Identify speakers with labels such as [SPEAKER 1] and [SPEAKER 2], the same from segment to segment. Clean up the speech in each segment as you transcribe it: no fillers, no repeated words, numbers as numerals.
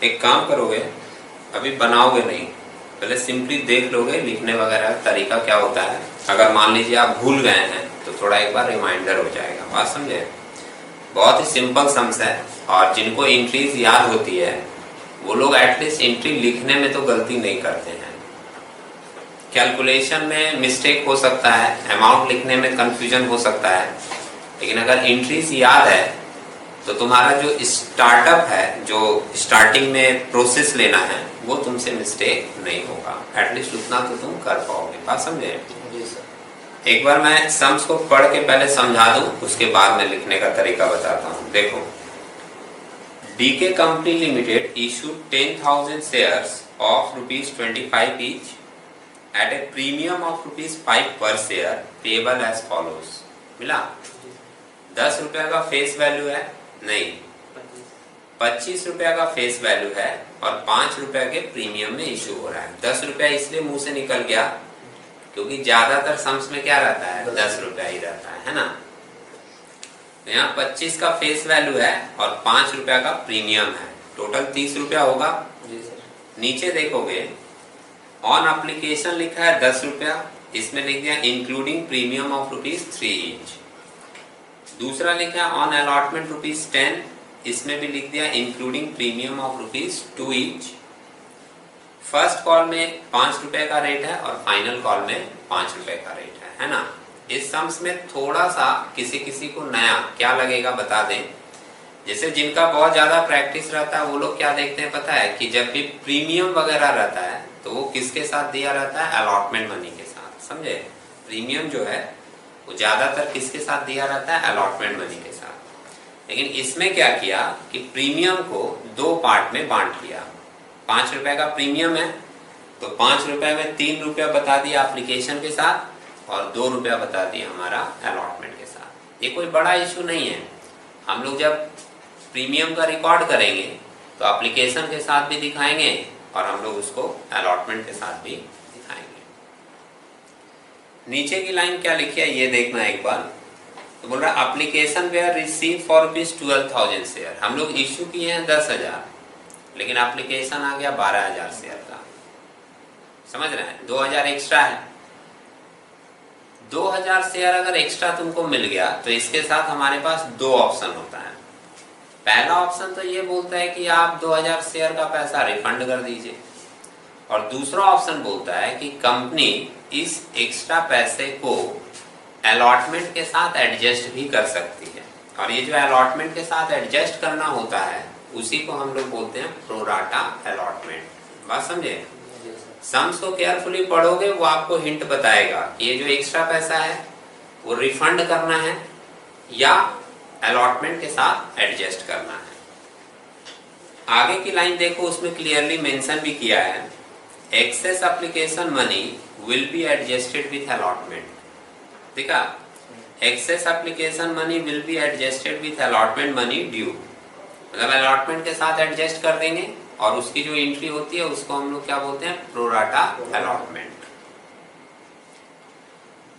[SPEAKER 1] एक काम करोगे, अभी बनाओगे नहीं, पहले सिंपली देख लोगे लिखने वगैरह का तरीका क्या होता है। अगर मान लीजिए आप भूल गए हैं तो थोड़ा एक बार रिमाइंडर हो जाएगा। बात समझे? बहुत ही सिंपल सम्स है, और जिनको एंट्रीज याद होती है वो लोग एटलीस्ट एंट्री लिखने में तो गलती नहीं करते हैं। कैलकुलेशन में मिस्टेक हो सकता है, अमाउंट लिखने में कंफ्यूजन हो सकता है, लेकिन अगर एंट्रीज याद है तो तुम्हारा जो स्टार्टअप है, जो स्टार्टिंग में प्रोसेस लेना है, वो तुमसे मिस्टेक नहीं होगा। एटलीस्ट उतना तो तुम कर पाओगे। बात समझे? एक बार मैं सम्स को पढ़ के पहले समझा दूं, उसके बाद में लिखने का तरीका बताता हूं। देखो, DK company limited issued 10,000 shares of ₹25 each at a premium of ₹5 per share payable as follows। मिला? 10 रुपया का फेस वैल्यू है, नहीं 25 रुपया का फेस वैल्यू है, और 5 रुपया के प्रीमियम में इशू हो रहा है। 10 रुपया इसलिए मुंह से निकल गया क्योंकि ज्यादातर सम्स में क्या रहता है, 10 रुपया ही रहता है ना। यहाँ 25 का फेस वैल्यू है और 5 रुपया का प्रीमियम है, टोटल 30 रुपया होगा। नीचे देखोगे ऑन एप्लीकेशन लिखा है 10 रुपया, इसमें लिख दिया इंक्लूडिंग प्रीमियम ऑफ ₹3 ईच। दूसरा लिखा है ऑन अलॉटमेंट ₹10, इसमें भी लिख दिया including premium of ₹2 each. First call में 5 रुपए का रेट है और फाइनल कॉल में 5 रुपए का रेट है ना। इस सम्स में थोड़ा सा किसी किसी को नया क्या लगेगा बता दें। जैसे जिनका बहुत ज्यादा प्रैक्टिस रहता है वो लोग क्या देखते हैं पता है, कि जब भी प्रीमियम वगैरह रहता है तो वो किसके साथ दिया रहता है, अलॉटमेंट मनी के साथ। समझे? प्रीमियम जो है वो ज्यादातर किसके साथ दिया रहता है, अलॉटमेंट मनी के साथ। लेकिन इसमें क्या किया कि प्रीमियम को 2 पार्ट में बांट दिया। 5 रुपए का प्रीमियम है तो 5 रुपए में 3 रुपया बता दिया एप्लीकेशन के साथ और 2 रुपया बता दिया हमारा अलॉटमेंट के साथ। ये कोई बड़ा इशू नहीं है। हम लोग जब प्रीमियम का रिकॉर्ड करेंगे तो एप्लीकेशन के साथ भी दिखाएंगे और हम लोग उसको अलॉटमेंट के साथ भी दिखाएंगे। नीचे की लाइन क्या लिखी है ये देखना एक बार। तो बोल रहा application were received for ₹12,000 share. हम लोग इश्यू किए हैं 10,000, लेकिन एप्लीकेशन आ गया 12,000 शेयर का। समझ रहे हैं? 2,000 एक्स्ट्रा है। 2,000 शेयर अगर एक्स्ट्रा तुमको मिल गया तो इसके साथ हमारे पास 2 ऑप्शन होता है। पहला ऑप्शन तो ये बोलता है कि आप 2,000 शेयर का पैसा रिफंड कर दीजिए, और दूसरा ऑप्शन बोलता है कि कंपनी इस एक्स्ट्रा पैसे को अलॉटमेंट के साथ एडजस्ट भी कर सकती है। और ये जो अलॉटमेंट के साथ एडजस्ट करना होता है उसी को हम लोग बोलते हैं प्रोराटा अलॉटमेंट। बात समझे? सम्स को केयरफुली पढ़ोगे वो आपको हिंट बताएगा कि ये जो एक्स्ट्रा पैसा है वो रिफंड करना है या अलॉटमेंट के साथ एडजस्ट करना है। आगे की लाइन देखो, उसमें क्लियरली मेंशन भी किया है, excess application money will be adjusted with allotment. ठीक है? Excess application money will be adjusted with allotment money due, मतलब अलॉटमेंट के साथ एडजस्ट कर देंगे और उसकी जो एंट्री होती है उसको हम लोग क्या बोलते हैं, pro rata allotment.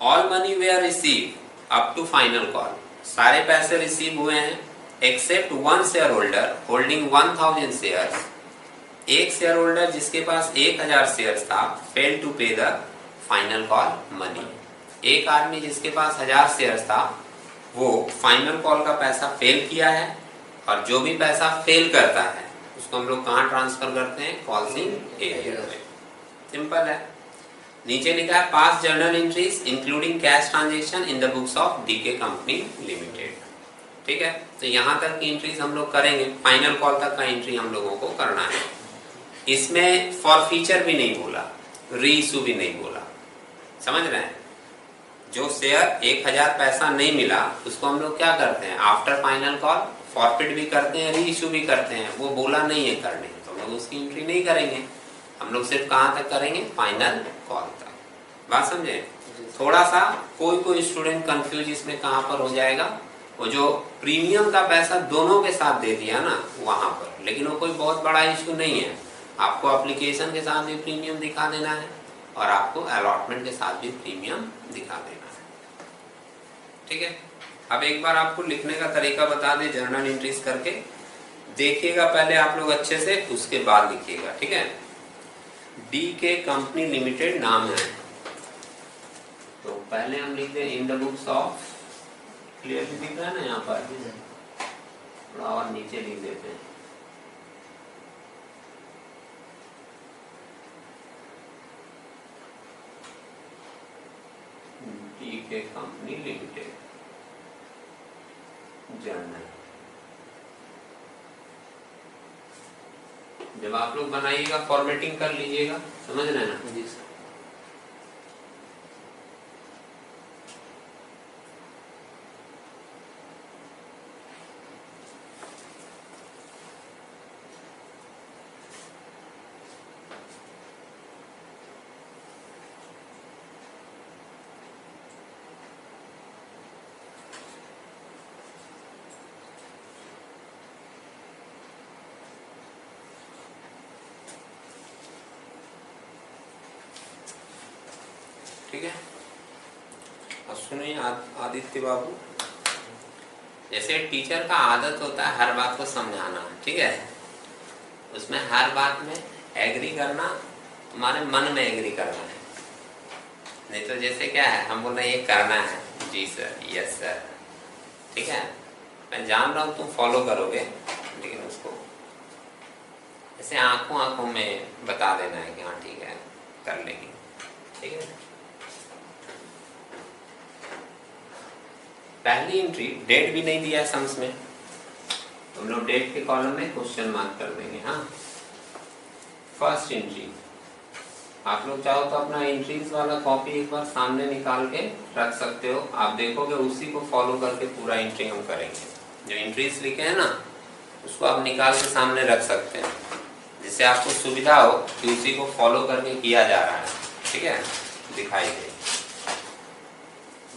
[SPEAKER 1] All money were received up to final call. सारे पैसे रिसीव हुए हैं except 1 share holder holding 1,000 shares. एक शेयर होल्डर जिसके पास 1,000 शेयर्स था fail to pay the final call money. एक आदमी जिसके पास 1,000 शेयर्स था वो फाइनल कॉल का पैसा फेल किया है, और जो भी पैसा फेल करता है उसको हम लोग कहाँ ट्रांसफर करते हैं, कॉल्सिंग एरिया में। सिंपल है। नीचे लिखा है pass journal entries including cash transaction in the books of DK company limited. ठीक है? तो यहाँ तक की एंट्रीज हम लोग करेंगे, फाइनल कॉल तक का एंट्री हम लोगों को करना है। इसमें फॉर फीचर भी नहीं बोला, री इशू भी नहीं बोला। समझ रहे हैं? जो शेयर 1,000 पैसा नहीं मिला उसको हम लोग क्या करते हैं, आफ्टर फाइनल कॉल फॉरफिट भी करते हैं, री इशू भी करते हैं। वो बोला नहीं है करने, तो हम लोग उसकी एंट्री नहीं करेंगे। हम लोग सिर्फ कहाँ तक करेंगे, फाइनल कॉल तक। बात समझे? थोड़ा सा कोई स्टूडेंट कंफ्यूज इसमें कहाँ पर हो जाएगा, वो जो प्रीमियम का पैसा दोनों के साथ दे दिया ना वहां पर, लेकिन वो कोई बहुत बड़ा इशू नहीं है। आपको एप्लीकेशन के साथ भी प्रीमियम दिखा देना है और आपको अलॉटमेंट के साथ भी प्रीमियम दिखा देना है। ठीक है? अब एक बार आपको लिखने का तरीका बता दें जर्नल एंट्रीज करके। देखिएगा पहले आप लोग अच्छे से, उसके बाद लिखिएगा, ठीक है। डी के कंपनी लिमिटेड नाम है, तो पहले हम लिख दें इन द बुक्स ऑफ, क्लियरली दिख रहा है ना यहाँ पर, थोड़ा और नीचे लिख देते हैं, डी के कंपनी लिमिटेड जर्नल। जब आप लोग बनाइएगा फॉर्मेटिंग कर लीजिएगा, समझ रहे हैं ना? जी सर। ठीक है, अब सुनिए आदित्य बाबू, जैसे टीचर का आदत होता है हर बात को समझाना, ठीक है, उसमें हर बात में एग्री करना, तुम्हारे मन में एग्री करना है, नहीं तो जैसे क्या है, हम बोल रहे हैं ये करना है, जी सर, यस सर, ठीक है, मैं जान रहा हूँ तुम फॉलो करोगे, लेकिन उसको ऐसे आंखों आंखों में बता देना है कि हाँ ठीक है कर लेंगे, ठीक है। पहली एंट्री डेट भी नहीं दिया है सम्स में, हम लोग डेट के कॉलम में क्वेश्चन मार्क कर देंगे। हाँ, फर्स्ट एंट्री, आप लोग चाहो तो अपना एंट्रीज वाला कॉपी एक बार सामने निकाल के रख सकते हो, आप देखोगे उसी को फॉलो करके पूरा एंट्री हम करेंगे। जो एंट्रीज लिखे हैं ना, उसको आप निकाल के सामने रख सकते हैं, जिससे आपको सुविधा हो कि उसी को फॉलो करके किया जा रहा है, ठीक है। दिखाई दे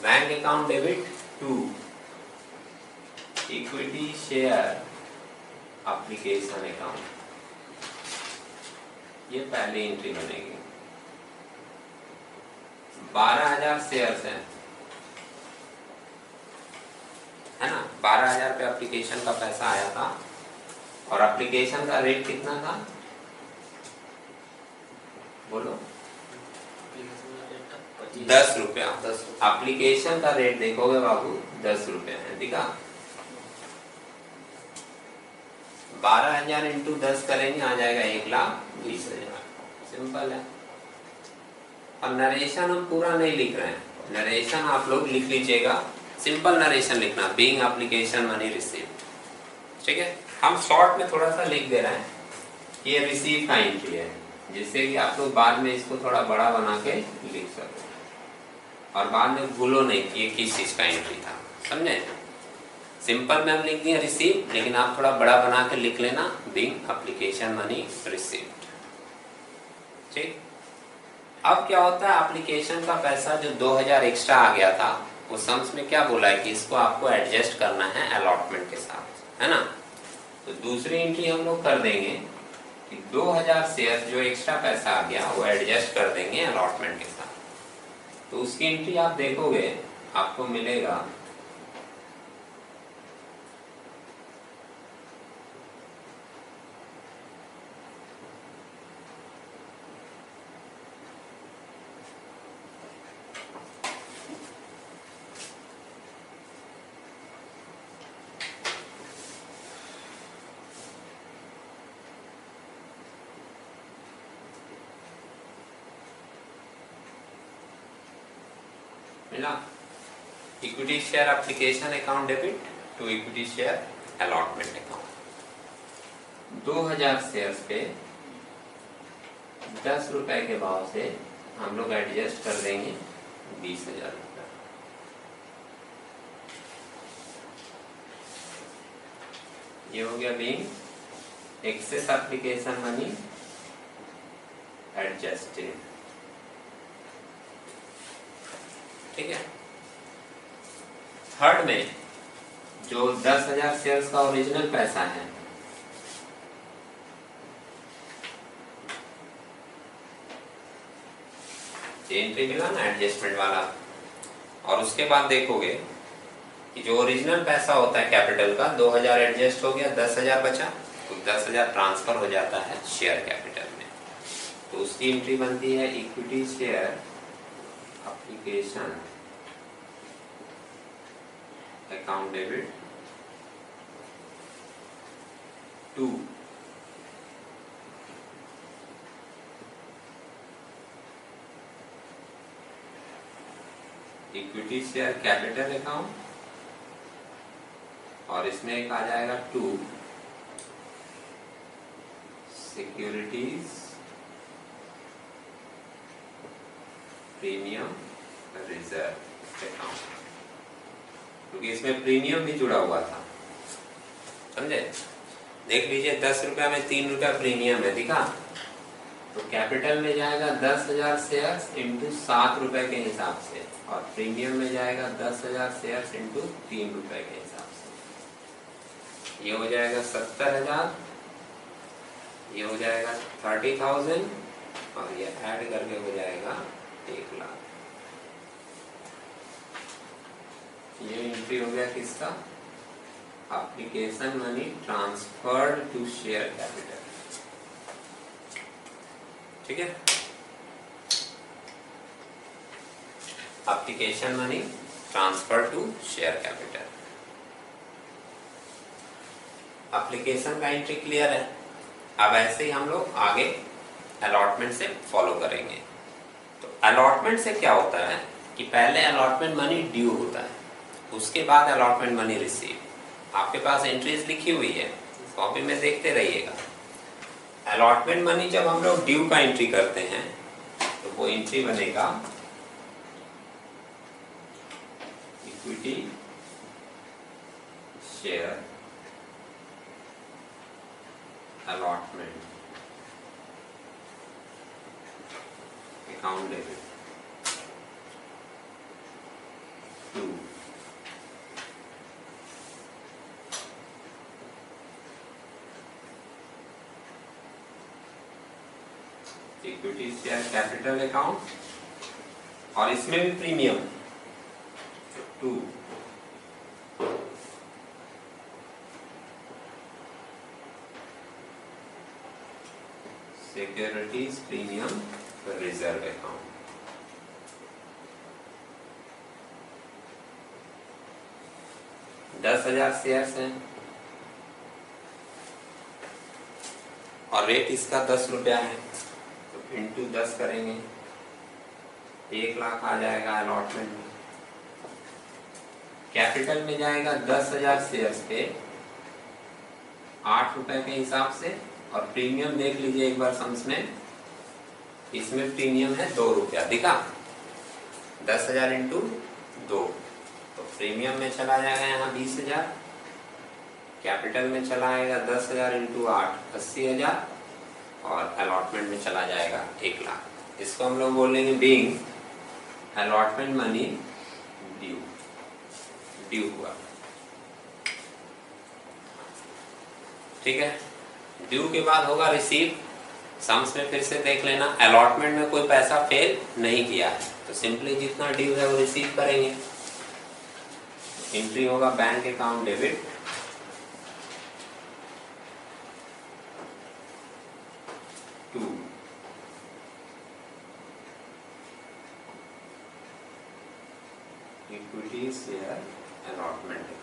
[SPEAKER 1] bank account debit to equity share application account, ये पहली एंट्री बनेगी। 12,000 शेयर्स हैं, है ना, 12,000 पे एप्लीकेशन का पैसा आया था, और एप्लीकेशन का रेट कितना था, बोलो, 10 रुपया। एप्लीकेशन का रेट देखोगे बाबू 10 रुपया है, दिखा। 12,000 इंटू 10 करेंगे, आ जाएगा 1,20,000, सिंपल है। और नरेशन हम पूरा नहीं लिख रहे हैं, नरेशन आप लोग लिख लीजिएगा, सिंपल नरेशन लिखना, बीइंग एप्लीकेशन मनी रिसीव्ड, ठीक है। हम शॉर्ट में थोड़ा सा लिख दे रहे हैं, ये रिसीव का एंट्री है, जिससे कि आप लोग बाद में इसको थोड़ा बड़ा बना के लिख सको, और बाद में भूलो नहीं कि ये किस चीज का एंट्री था, समझे। सिंपल में हम लिख दिए रिसीव, लेकिन आप थोड़ा बड़ा बना के लिख लेना, बीइंग एप्लीकेशन मनी रिसीव्ड, ठीक। अब क्या होता है, एप्लीकेशन का पैसा जो 2,000 एक्स्ट्रा आ गया था, वो सम्स में क्या बोला है कि इसको आपको एडजस्ट करना है अलॉटमेंट के साथ, है ना। तो दूसरी एंट्री हम लोग कर देंगे कि 2,000 शेयर जो एक्स्ट्रा पैसा आ गया वो एडजस्ट कर देंगे अलॉटमेंट के साथ। तो उसकी एंट्री आप देखोगे, आपको मिलेगा मिला, equity share application account debit to equity share allotment account. 2,000 shares पे 10 रुपए के भाव से हम लोग एडजस्ट कर देंगे 20,000 रुपये। ये हो गया being excess application money adjusted, ठीक है। थर्ड में जो 10,000 शेयर्स का ओरिजिनल पैसा है, एंट्री मिला ना एडजस्टमेंट वाला, और उसके बाद देखोगे कि जो ओरिजिनल पैसा होता है कैपिटल का 2,000 एडजस्ट हो गया, 10,000 बचा, तो 10,000 ट्रांसफर हो जाता है शेयर कैपिटल में। तो उसकी एंट्री बनती है equity share application account debit to equity share capital account, और इसमें एक आ जाएगा to securities premium reserve account, क्योंकि इसमें प्रीमियम भी जुड़ा हुआ था, समझे। देख लीजिए 10 रुपया में 3 रुपया प्रीमियम है, दिखा। तो कैपिटल में जाएगा 10,000 शेयर्स इंटू 7 रुपए के हिसाब से, और प्रीमियम में जाएगा 10,000 शेयर्स इंटू 3 रुपए के हिसाब से। ये हो जाएगा 70,000, ये हो जाएगा 30,000, और ये ऐड करके हो जाएगा 1 लाख। ये एंट्री हो गया किसका? Application money transferred to share capital, ठीक है। Application money transfer to share capital. Application का एंट्री क्लियर है। अब ऐसे ही हम लोग आगे अलॉटमेंट से फॉलो करेंगे। तो अलॉटमेंट से क्या होता है कि पहले अलॉटमेंट मनी ड्यू होता है, उसके बाद अलॉटमेंट मनी रिसीव। आपके पास एंट्रीज लिखी हुई है, कॉपी में देखते रहिएगा। अलॉटमेंट मनी जब हम लोग ड्यू का एंट्री करते हैं तो वो एंट्री बनेगा equity share allotment account debit to equity share capital account, और इसमें भी premium to securities premium reserve account. दस 10,000 शेयर्स हैं और रेट इसका 10 रुपया है, तो इंटू 10 करेंगे, 1 लाख आ जाएगा अलॉटमेंट में। कैपिटल में जाएगा 10,000 शेयर्स पे 8 रुपए के हिसाब से, और प्रीमियम देख लीजिए एक बार सम्स में, इसमें प्रीमियम है 2 रुपया, दिखा। 10,000 इंटू 2, तो प्रीमियम में चला जाएगा यहाँ 20,000, कैपिटल में चला आएगा 10,000 इंटू 8 80,000, और अलॉटमेंट में चला जाएगा 1 लाख। इसको हम लोग बोलेंगे being allotment money due, due हुआ, ठीक है। ड्यू के बाद होगा रिसीव। सम्स में फिर से देख लेना, अलॉटमेंट में कोई पैसा फेल नहीं किया है, तो सिंपली जितना ड्यू है वो रिसीव करेंगे। एंट्री होगा bank account debit to equity share allotment account.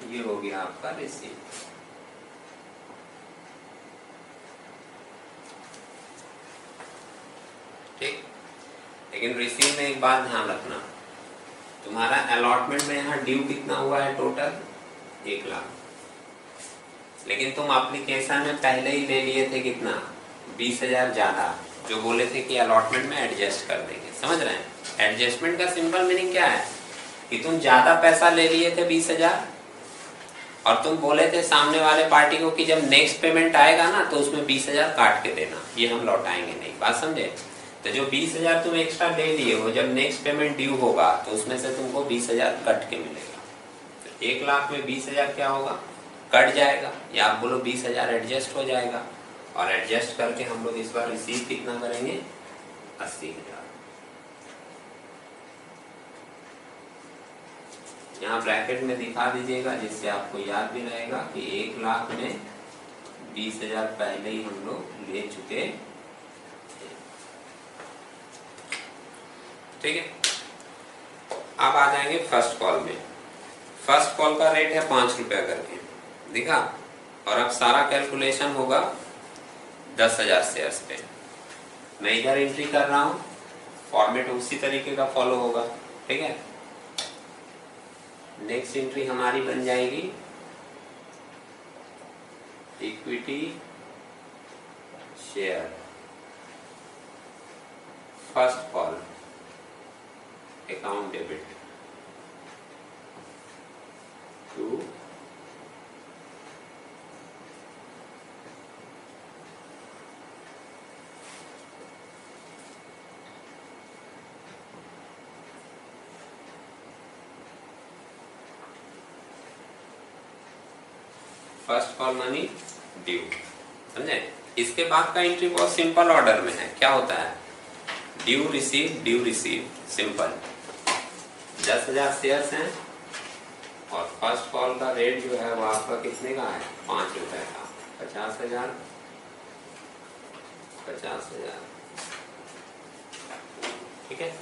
[SPEAKER 1] ये हो गया आपका रिसीव। ठीक, लेकिन रिसीव में एक बात ध्यान रखना, तुम्हारा अलॉटमेंट में यहाँ ड्यू कितना हुआ है टोटल 1 लाख, लेकिन तुम एप्लीकेशन में पहले ही ले लिए थे कितना 20,000 ज्यादा, जो बोले थे कि अलॉटमेंट में एडजस्ट कर देंगे। समझ रहे हैं? एडजस्टमेंट का सिंपल मीनिंग क्या है कि तुम ज्यादा पैसा ले लिए थे 20,000, और तुम बोले थे सामने वाले पार्टी को कि जब नेक्स्ट पेमेंट आएगा ना तो उसमें 20,000 काट के देना, ये हम लौटाएंगे नहीं। बात समझे? तो जो 20,000 तुम एक्स्ट्रा ले लिए हो, जब नेक्स्ट पेमेंट ड्यू होगा तो उसमें से तुमको 20,000 कट के मिलेगा। तो 1 लाख में 20,000 क्या होगा, कट जाएगा, या आप बोलो 20,000 एडजस्ट हो जाएगा, और एडजस्ट करके हम लोग इस बार रिसीव कितना करेंगे 80,000। यहाँ ब्रैकेट में दिखा दीजिएगा जिससे आपको याद भी रहेगा कि 1 लाख में 20,000 पहले ही हम लोग ले चुके हैं। ठीक है, अब आ जाएंगे फर्स्ट कॉल में। फर्स्ट कॉल का रेट है 5 रुपया करके, दिखा। और अब सारा कैलकुलेशन होगा 10,000 शेयर्स पे। मैं इधर एंट्री कर रहा हूँ, फॉर्मेट उसी तरीके का फॉलो होगा। ठीक है, नेक्स्ट एंट्री हमारी बन जाएगी equity share first call account debit to first call money due. समझे? इसके बाद का एंट्री बहुत सिंपल ऑर्डर में है। क्या होता है? Due receive simple. 10,000 शेयर्स हैं और फर्स्ट कॉल का रेट जो है वो आपका कितने का है? 5 रुपए का। 50,000 50,000। ठीक है,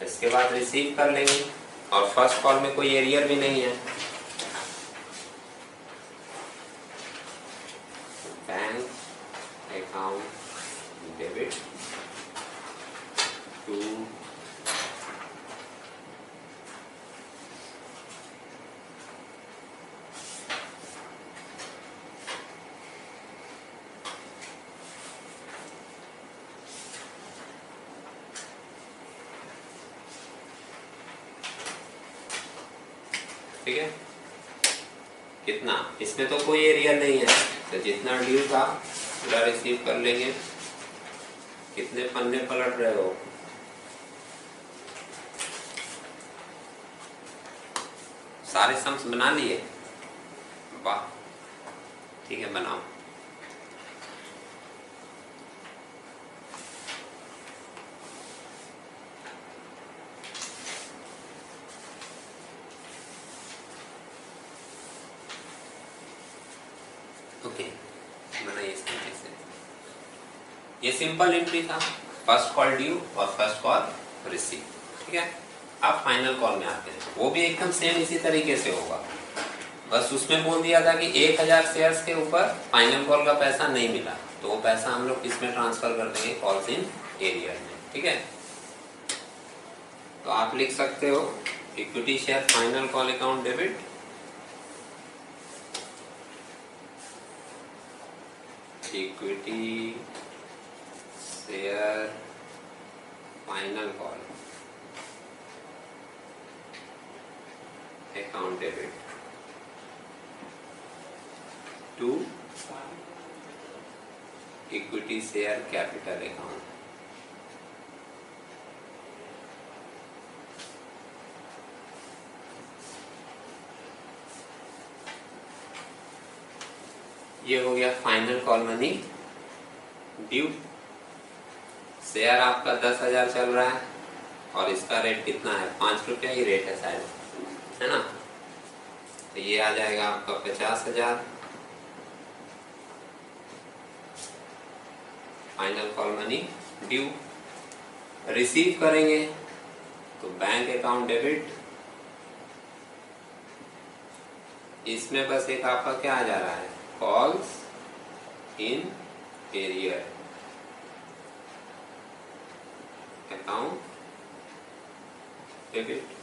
[SPEAKER 1] इसके बाद रिसीव कर लेंगे और फर्स्ट कॉल में कोई एरियर भी नहीं है। बैंक अकाउंट डेबिट टू ठीक है, कितना? इसमें तो कोई एरिया नहीं है, तो जितना ड्यू था पूरा रिसीव कर लेंगे। कितने पन्ने पलट रहे हो? सारे सम्स बना लिए? वाह, ठीक है, बनाओ। ओके, बनाइए इस तरीके से। ये सिंपल एंट्री था, फर्स्ट कॉल ड्यू और फर्स्ट कॉल रिसीव। ठीक है, अब फाइनल कॉल में आते हैं। वो भी एकदम सेम इसी तरीके से होगा, बस उसमें बोल दिया था कि 1,000 शेयर्स के ऊपर फाइनल कॉल का पैसा नहीं मिला, तो वो पैसा हम लोग किसमें ट्रांसफर कर देंगे? कॉल्स इन एरियर में। ठीक है, तो आप लिख सकते हो equity share final call account debit equity share final call account debit to equity share capital account. ये हो गया final call money due. Share आपका 10,000 चल रहा है और इसका रेट कितना है? 5 रुपया ही रेट है शायद, है ना? तो ये आ जाएगा आपका 50,000 final call money due. Receive करेंगे तो बैंक अकाउंट डेबिट, इसमें बस एक आपका क्या आ जा रहा है? Calls in arrear account debit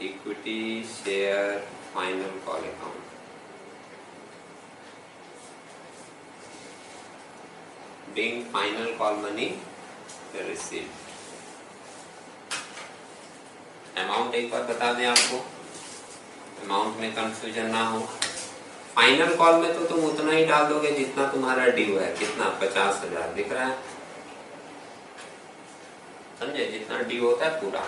[SPEAKER 1] equity share final call account. being final call money receive. Amount एक बार बता दें आपको, अमाउंट में कंफ्यूजन ना हो। फाइनल कॉल में तो तुम उतना ही डाल दोगे जितना तुम्हारा ड्यू है। कितना? 50,000 दिख रहा है, समझे? जितना ड्यू होता है पूरा।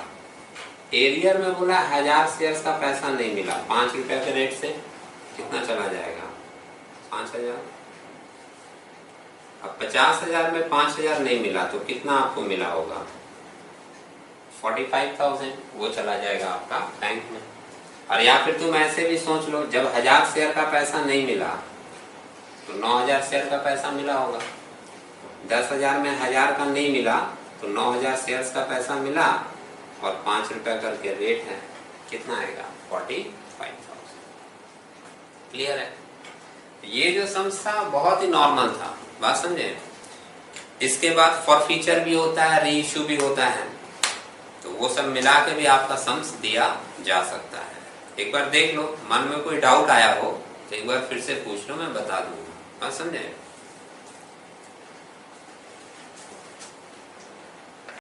[SPEAKER 1] एरियर में बोला 1,000 शेयर्स का पैसा नहीं मिला, 5 रुपया के रेट से कितना चला जाएगा? 5,000। अब 50,000 में 5,000 नहीं मिला तो कितना आपको मिला होगा? 45,000 वो चला जाएगा आपका बैंक में। और या फिर तुम ऐसे भी सोच लो, जब 1000 शेयर का पैसा नहीं मिला तो 9,000 शेयर का पैसा मिला होगा। 10,000 में 1000 का नहीं मिला तो 9,000 शेयर्स का पैसा मिला और 5 रुपया करके रेट है, कितना आएगा? 45,000। क्लियर है? ये जो सम्स था बहुत ही नॉर्मल था, बात समझे। इसके बाद फॉरफीचर भी होता है, रीइश्यू भी होता है, तो वो सब मिला के भी आपका सम्स दिया जा सकता है। एक बार देख लो, मन में कोई डाउट आया हो तो एक बार फिर से पूछ लो, मैं बता दूंगा, बात समझे।